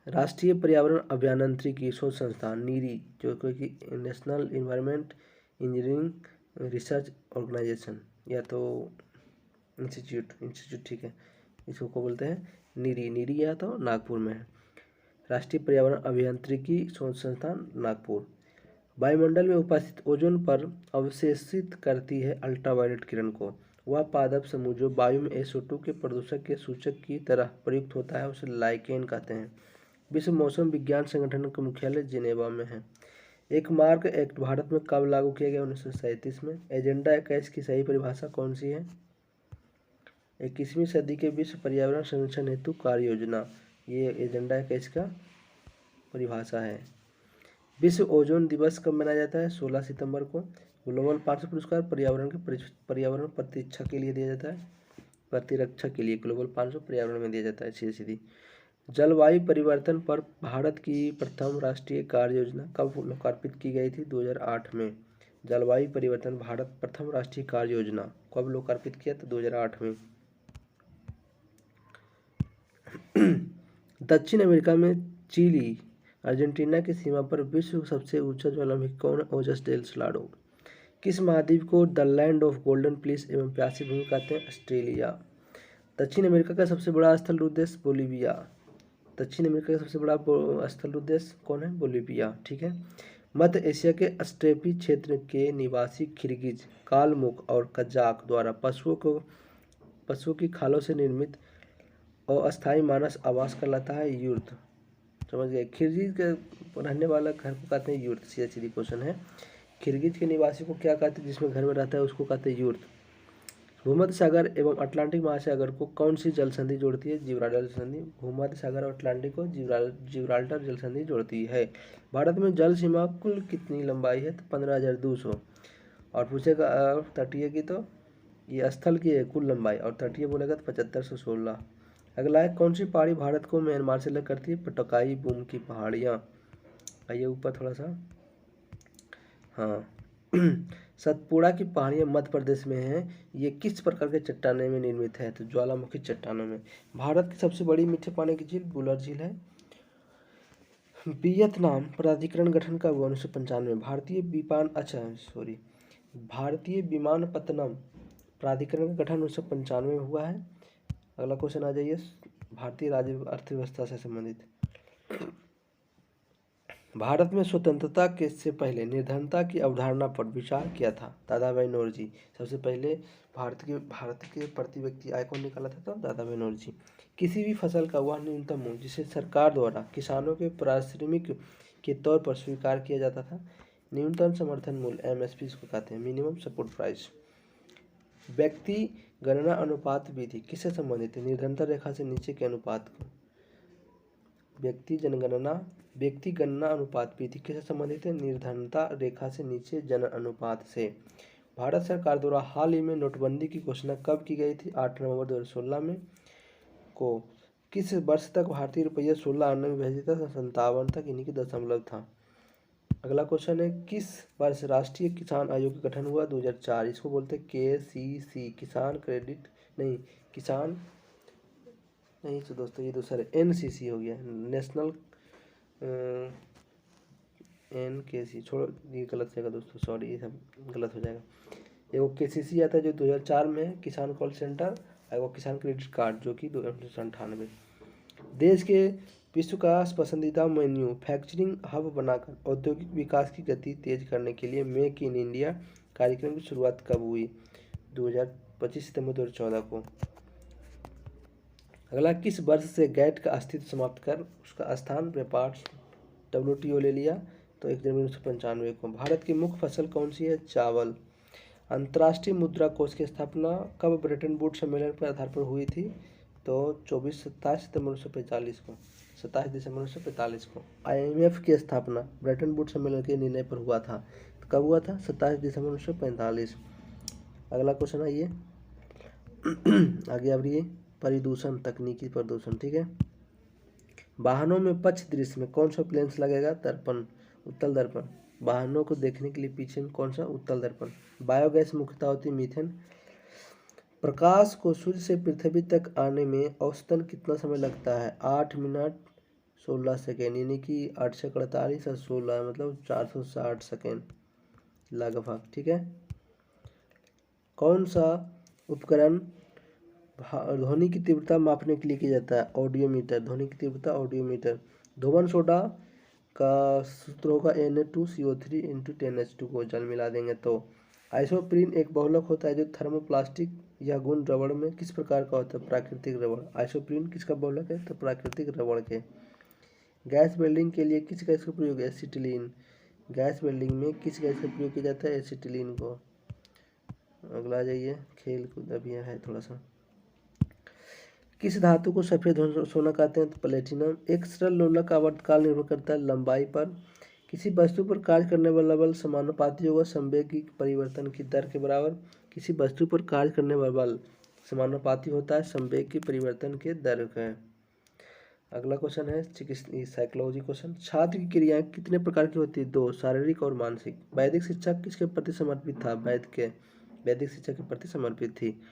राष्ट्रीय पर्यावरण अभियांत्रिकी शोध संस्थान नीरी, जो कि national environment engineering research organisation या तो इंस्टीट्यूट। ठीक है, इसको को बोलते हैं नीरी या तो नागपुर में है। राष्ट्रीय पर्यावरण अभियांत्रिकी शोध संस्थान नागपुर। वायुमंडल में उपस्थित ओजोन पर अवशेषित करती है अल्ट्रावायलेट किरण को। वह पादप समूह जो वायु में SO2 के प्रदूषक के सूचक की तरह प्रयुक्त होता है उसे लाइकेन कहते हैं। विश्व मौसम विज्ञान संगठन का मुख्यालय जिनेवा में है। एक मार्क एक्ट भारत में कब लागू किया गया? 1937 में। एजेंडा 21 की सही परिभाषा कौन सी है? 21वीं सदी के विश्व पर्यावरण संरक्षण हेतु कार्य योजना, ये एजेंडा 21 का परिभाषा है। विश्व ओजोन दिवस कब मनाया जाता है? 16 सितंबर को। ग्लोबल 500 पुरस्कार पर्यावरण प्रतिरक्षा के लिए दिया जाता है, प्रतिरक्षा के लिए ग्लोबल 500 पर्यावरण में दिया जाता है। सीधी जलवायु परिवर्तन पर भारत की प्रथम राष्ट्रीय कार्य योजना कब लोकार्पित की गई थी? 2008 में। जलवायु परिवर्तन भारत प्रथम राष्ट्रीय कार्य योजना कब लोकार्पित किया? तो 2008 में। दक्षिण अमेरिका में चिली अर्जेंटीना की सीमा पर विश्व सबसे ऊंचा ज्वालामुखी कौन है? ओजस डेल सलाडो। किस महाद्वीप को the land of golden please एवं प्यासी भूमि कहते हैं? ऑस्ट्रेलिया। दक्षिण अमेरिका का सबसे बड़ा स्थल उद्देश्य बोलीविया। दक्षिण अमेरिका का सबसे बड़ा स्थल उद्देश्य कौन है? बोलीविया। ठीक है। मध्य एशिया के स्टेपी क्षेत्र के निवासी खिरगिज, कालमुख और कजाक द्वारा पशुओं की खालों से निर्मित अस्थायी मानस आवास कहलाता है युर्त। समझ गए? खिरगिज के रहने वाला घर को कहते हैं युर्त। सीधी क्वेश्चन है। खिरगिज के निवासी को क्या कहते हैं? जिसमें घर में रहता है उसको कहते हैं युर्त। भूमध्य सागर एवं अटलांटिक महासागर को कौन सी जल संधि जोड़ती है? जिब्राल्टर जल संधि। भूमध्य सागर और अटलांटिक को जिब्राल्टर जल संधि जोड़ती है। भारत में जल सीमा कुल कितनी लंबाई है? तो 15,200। और पूछेगा तटीय की, तो ये स्थल की है कुल लंबाई, और तटीय बोलेगा तो 7516। अगला है, कौन सी पहाड़ी भारत को म्यांमार से अलग करती है? पटकाई बूम की पहाड़ियाँ। आइए ऊपर थोड़ा सा, हाँ सतपुड़ा की पहाड़ियाँ मध्य प्रदेश में हैं। ये किस प्रकार के चट्टानों में निर्मित है? तो ज्वालामुखी चट्टानों में। भारत की सबसे बड़ी मीठे पानी की झील बुलर झील है। वियतनाम प्राधिकरण गठन कब हुआ? 1995। भारतीय विमानपत्तनम प्राधिकरण का गठन 1995 में हुआ है। अगला क्वेश्चन आ जाइए, भारतीय राज्य अर्थव्यवस्था से संबंधित। भारत में स्वतंत्रता के से पहले निर्धनता की अवधारणा पर विचार किया था? दादाभाई नौरोजी। सबसे पहले भारत के प्रति व्यक्ति आय कौन निकाला था? तो दादाभाई नौरोजी। किसी भी फसल का वह न्यूनतम मूल्य जिसे सरकार द्वारा किसानों के पारिश्रमिक के तौर पर स्वीकार किया जाता था? न्यूनतम समर्थन मूल्य, एमएसपी इसको कहते हैं, मिनिमम सपोर्ट प्राइस। व्यक्ति गणना अनुपात विधि किससे संबंधित है? निर्धनता रेखा से नीचे के अनुपात को। व्यक्ति गणना अनुपात विधि किससे संबंधित है? निर्धनता रेखा से नीचे जन अनुपात से। भारत सरकार द्वारा हाल ही में नोटबंदी की घोषणा कब की गई थी? 8 नवंबर 2016 में। को किस वर्ष तक भारतीय रुपया 16 आने में भेजता था? 57 तक, यानी कि दशमलव था। अगला क्वेश्चन है, किस वर्ष राष्ट्रीय किसान आयोग का गठन हुआ? 2004। इसको बोलते हैं KCC, किसान क्रेडिट नहीं तो दोस्तों ये दूसरा NCC हो गया, नेशनल NKC, छोड़ो ये गलत जाएगा दोस्तों, सॉरी ये सब गलत हो जाएगा। एगो KCC आता है जो 2004 में है, किसान कॉल सेंटर, एगो किसान क्रेडिट कार्ड जो कि 1998। देश के विश्व का पसंदीदा मैन्युफैक्चरिंग हब बनाकर औद्योगिक विकास की गति तेज करने के लिए मेक इन इंडिया कार्यक्रम की शुरुआत कब हुई? 25 सितंबर 2014 को। अगला, किस वर्ष से गैट का अस्तित्व समाप्त कर उसका स्थान व्यापार WTO ले लिया? तो 1 जनवरी 1995 को। भारत की मुख्य फसल कौन सी है? चावल। अंतर्राष्ट्रीय मुद्रा कोष की स्थापना कब ब्रेटन वुड्स सम्मेलन के आधार पर हुई थी? तो 27 सितंबर 1945 को, 27 दिसंबर 1945 को। IMF की स्थापना ब्रेटन वुड्स सम्मेलन के निर्णय पर हुआ था, तो कब हुआ था? 27 दिसंबर 1945। अगला क्वेश्चन आइए आगे आ रही है, परिदूषण, तकनीकी प्रदूषण, ठीक है। वाहनों में पक्ष दृश्य में कौन सा लेंस लगेगा? दर्पण, उत्तल दर्पण। वाहनों को देखने के लिए पीछे में कौन सा? उत्तल दर्पण। बायोगैस मुख्यतः होती है मीथेन। प्रकाश को सूर्य से पृथ्वी तक आने में औसतन कितना समय लगता है? 8 मिनट 16 सेकेंड, यानी कि 8 से 48 और 16 मतलब 460 सेकेंड लगभग, ठीक है। कौन सा उपकरण ध्वनि की तीव्रता मापने के लिए किया जाता है? ऑडियोमीटर। ध्वनि की तीव्रता ऑडियोमीटर। धोवन सोडा का सूत्र होगा Na2CO3 × 10H2 को जल मिला देंगे तो। आइसोप्रीन एक बहुलक होता है जो थर्मोप्लास्टिक यह गुण रबड़ में किस प्रकार का होता है? प्राकृतिक रबड़। आइसोप्रीन किसका बहुलक है? तो प्राकृतिक रबड़ के। गैस वेल्डिंग के लिए किस गैस का प्रयोग है? एसिटिलीन। गैस वेल्डिंग में किस गैस का प्रयोग किया जाता है? एसिटिलीन को। अगला जाइए, खेल कूद अभी है थोड़ा सा। किस धातु को सफेद सोना कहते हैं? तो प्लेटिनम। एक सरल लोलक का आवर्तकाल निर्भर करता है लंबाई पर। किसी वस्तु पर कार्य करने वाला बल समानुपाती होगा संवेग की परिवर्तन की दर के बराबर। किसी वस्तु पर कार्य करने वाला बल समानुपाती होता है संवेग की परिवर्तन के दर का। अगला क्वेश्चन है साइकोलॉजी क्वेश्चन। छात्र की क्रियाएं कितने प्रकार की होती है? 2, शारीरिक और मानसिक। वैदिक शिक्षा किसके प्रति समर्पित था? वैदिक शिक्षा के प्रति समर्पित थी।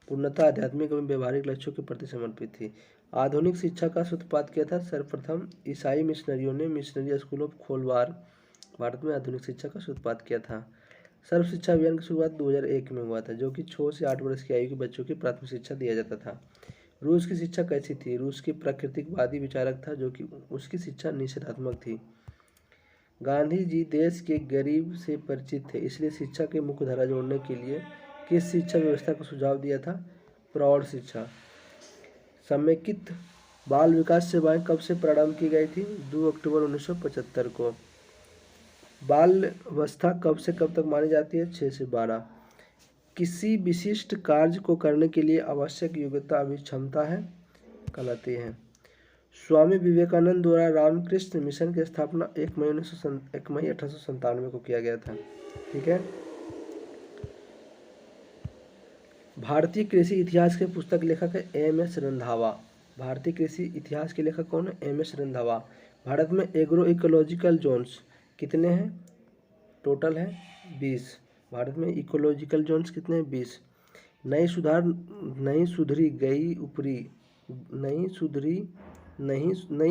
पूर्णतः आध्यात्मिक एवं व्यवहारिक लक्ष्यों के प्रति समर्पित थी। आधुनिक शिक्षा का सूत्रपात किया था सर्वप्रथम ईसाई मिशनरियों ने मिशनरी स्कूल ऑफ खोलवार भारत में आधुनिक शिक्षा का सूत्रपात किया था। सर्व शिक्षा अभियान की शुरुआत 2001 में हुआ था, जो कि 6 से 8 वर्ष की आयु के बच्चों की प्राथमिक शिक्षा दिया जाता था। रूस की शिक्षा कैसी थी? रूस की प्राकृतिकवादी विचारक था, जो कि उसकी शिक्षा निषेधात्मक थी। गांधी जी देश के गरीब से परिचित थे, इसलिए शिक्षा के मुख्य धारा जोड़ने के लिए किस शिक्षा व्यवस्था को सुझाव दिया था? प्रौढ़ शिक्षा। समेकित बाल विकास सेवाएं कब से प्रारंभ की गई थी? 2 अक्टूबर 1975 को। बाल अवस्था कब से कब तक मानी जाती है? 6 से 12। किसी विशिष्ट कार्य को करने के लिए आवश्यक योग्यता अभी क्षमता है, गलत है। स्वामी विवेकानंद द्वारा रामकृष्ण मिशन की स्थापना 1 मई 1897 को किया गया था। ठीक है। भारतीय कृषि इतिहास के पुस्तक लेखक है एम.एस. रंधावा। भारतीय कृषि इतिहास के लेखक कौन है? एम.एस. रंधावा। भारत में एग्रो इकोलॉजिकल जोन्स कितने हैं? टोटल है 20। भारत में इकोलॉजिकल जोन्स कितने हैं? 20। नई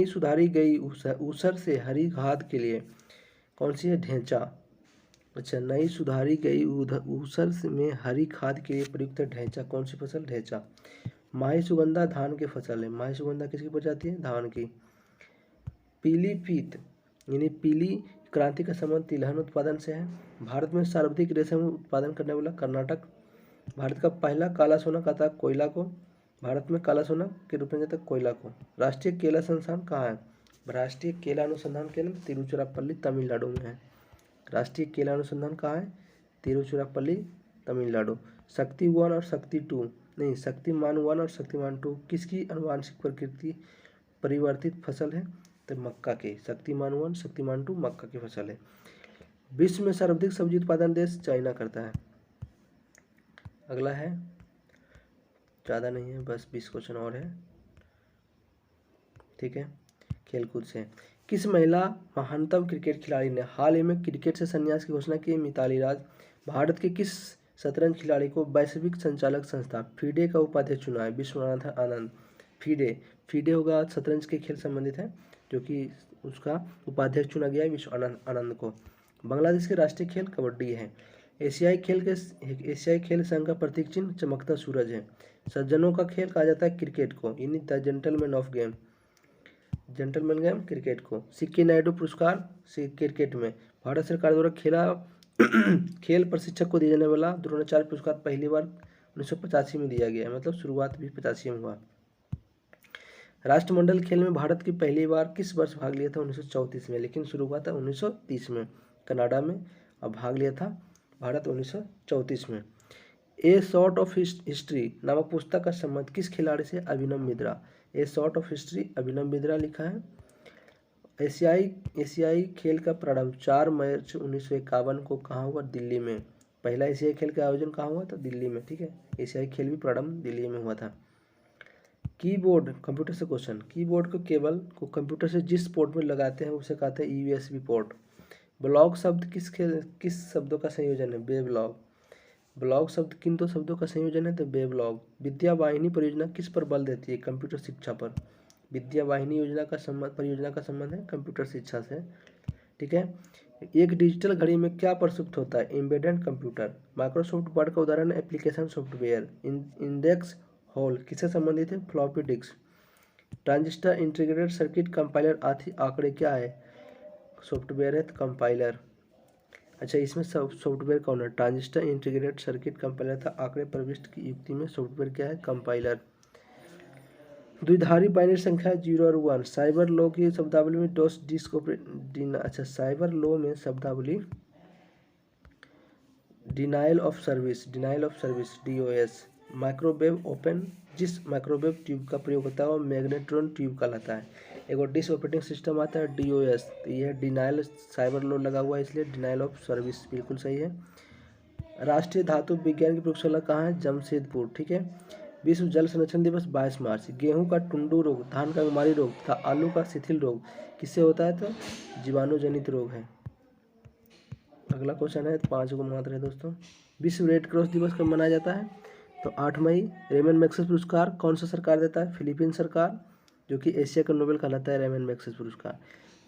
सुधारी गई ऊसर से हरी खाद के लिए कौन सी है? ढैंचा। अच्छा, नई सुधारी गई ऊसर में हरी खाद के लिए प्रयुक्त ढैंचा। कौन सी फसल? ढैंचा। माही सुगंधा धान की फसल है। माही सुगंधा किसकी प्रजाति है? धान की। पीलीभीत यानी पीली क्रांति का संबंध तिलहन उत्पादन से है। भारत में सर्वाधिक रेशम उत्पादन करने वाला कर्नाटक। भारत का पहला काला सोना कहता है कोयला को। भारत में काला सोना के रूप में जाता है कोयला को। राष्ट्रीय केला संस्थान कहाँ है? राष्ट्रीय केला अनुसंधान केंद्र तिरुचिरापल्ली तमिलनाडु में है। राष्ट्रीय केला अनुसंधान कहाँ है? तिरुचिरापल्ली तमिलनाडु। शक्ति-1 और शक्ति-2 नहीं, शक्तिमान-1 और शक्तिमान-2 किसकी आनुवांशिक प्रकृति परिवर्तित फसल है? तो मक्का की। शक्तिमान-1 शक्तिमान-2 मक्का की फसल है। विश्व में सर्वाधिक सब्जी उत्पादन देश चाइना करता है। अगला है, ज़्यादा नहीं है, बस 20 क्वेश्चन और है। ठीक है। खेलकूद से किस महिला महानतम क्रिकेट खिलाड़ी ने हाल ही में क्रिकेट से संन्यास की घोषणा की? मिताली राज। भारत के किस शतरंज खिलाड़ी को वैश्विक संचालक संस्था फीडे का उपाध्यक्ष चुना है? विश्वनाथन आनंद। फीडे होगा शतरंज के खेल संबंधित है, जो कि उसका उपाध्यक्ष चुना गया है विश्वनाथन आनंद को। बांग्लादेश के राष्ट्रीय खेल कबड्डी है। एशियाई खेल संघ का प्रतीक चिन्ह चमकता सूरज है। सज्जनों का खेल कहा जाता है क्रिकेट को, यानी द जेंटलमैन गेम क्रिकेट को। सिक्की नायडू पुरस्कार क्रिकेट में भारत सरकार द्वारा खेल प्रशिक्षक को दिया जाने वाला द्रोणाचार्य पुरस्कार पहली बार 1985 में दिया गया, मतलब शुरुआत भी 85 में हुआ। राष्ट्रमंडल खेल में भारत की पहली बार किस वर्ष भाग लिया था? 1934 में, लेकिन शुरू हुआ था 1930 में कनाडा में, अब भाग लिया था भारत 1934 में। ए शॉर्ट ऑफ हिस्ट्री नामक पुस्तक का संबंध किस खिलाड़ी से? Abhinav Bindra. A short of history Abhinav Bindra लिखा है। एशियाई खेल का प्रारंभ 4 मार्च 1951 को कहाँ हुआ? दिल्ली में। पहला एशियाई खेल का आयोजन कहाँ हुआ था? दिल्ली में। ठीक है, एशियाई खेल भी प्रारंभ दिल्ली में हुआ था। कीबोर्ड, कंप्यूटर से क्वेश्चन। कीबोर्ड को केबल को कंप्यूटर से जिस पोर्ट में लगाते हैं उसे कहते हैं यूएसबी पोर्ट। ब्लॉग शब्द किस शब्दों का संयोजन है? वेबलॉग। ब्लॉग शब्द किन दो शब्दों का संयोजन है? तो वेबलॉग। विद्या वाहिनी परियोजना किस पर बल देती है? कंप्यूटर शिक्षा पर। विद्या वाहिनी परियोजना का संबंध है कंप्यूटर शिक्षा से। ठीक है। एक डिजिटल घड़ी में क्या प्रस्तुत होता है? Embedded computer. माइक्रोसॉफ्ट वर्ड का उदाहरण एप्लीकेशन सॉफ्टवेयर। इंडेक्स हॉल किससे संबंधित है? Floppy disk. Transistor integrated circuit compiler आंकड़े क्या है? सॉफ्टवेयर है कंपाइलर। अच्छा, इसमें सॉफ्टवेयर कौन है? ट्रांजिस्टर इंटीग्रेटेड सर्किट कंपाइलर था। आंकड़े प्रविष्ट की युक्ति में सॉफ्टवेयर क्या है? कंपाइलर। द्विधारी बाइनरी संख्या 0 और 1। साइबर लॉ की शब्दावली में साइबर लॉ में शब्दावली denial of service DOS। Microwave open जिस माइक्रोवेव ट्यूब का प्रयोग होता है वो मैग्नेट्रॉन ट्यूब कहलाता है। एक और डिश ऑपरेटिंग सिस्टम आता है DOS, तो यह डिनायल साइबर लॉ लगा हुआ है इसलिए डिनायल ऑफ सर्विस बिल्कुल सही है। राष्ट्रीय धातु विज्ञान की प्रयोगशाला कहाँ है? जमशेदपुर। ठीक है। विश्व जल संरक्षण दिवस 22 मार्च। गेहूं का टुंडू रोग, धान का अंगमारी रोग तथा आलू का शिथिल रोग किससे होता है? तो जीवाणु जनित रोग है। अगला क्वेश्चन है, 5 को मात्र है दोस्तों। विश्व रेड क्रॉस दिवस कब मनाया जाता है? तो 8 मई। रेमन मैग्सेसे पुरस्कार कौन सा सरकार देता है? फिलीपीन सरकार, जो कि एशिया का नोबेल कहलाता है रेमन मैग्सेसे पुरस्कार।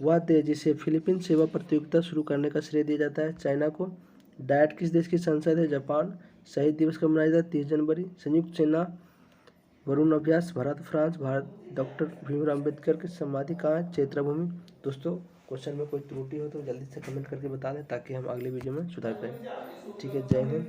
वह देश जिसे फिलीपीन सेवा प्रतियोगिता शुरू करने का श्रेय दिया जाता है? चाइना को। डायट किस देश की संसद है? जापान। शहीद दिवस कब मनाया जाता है? 30 जनवरी। संयुक्त सेना वरुण अभ्यास भारत फ्रांस। भारत डॉक्टर भीमराव अम्बेडकर की समाधि कहाँ है? चैत्रभूमि। दोस्तों, क्वेश्चन में कोई त्रुटि हो तो जल्दी से कमेंट करके बता दें ताकि हम अगले वीडियो में सुधार करें। ठीक है, जय हिंद।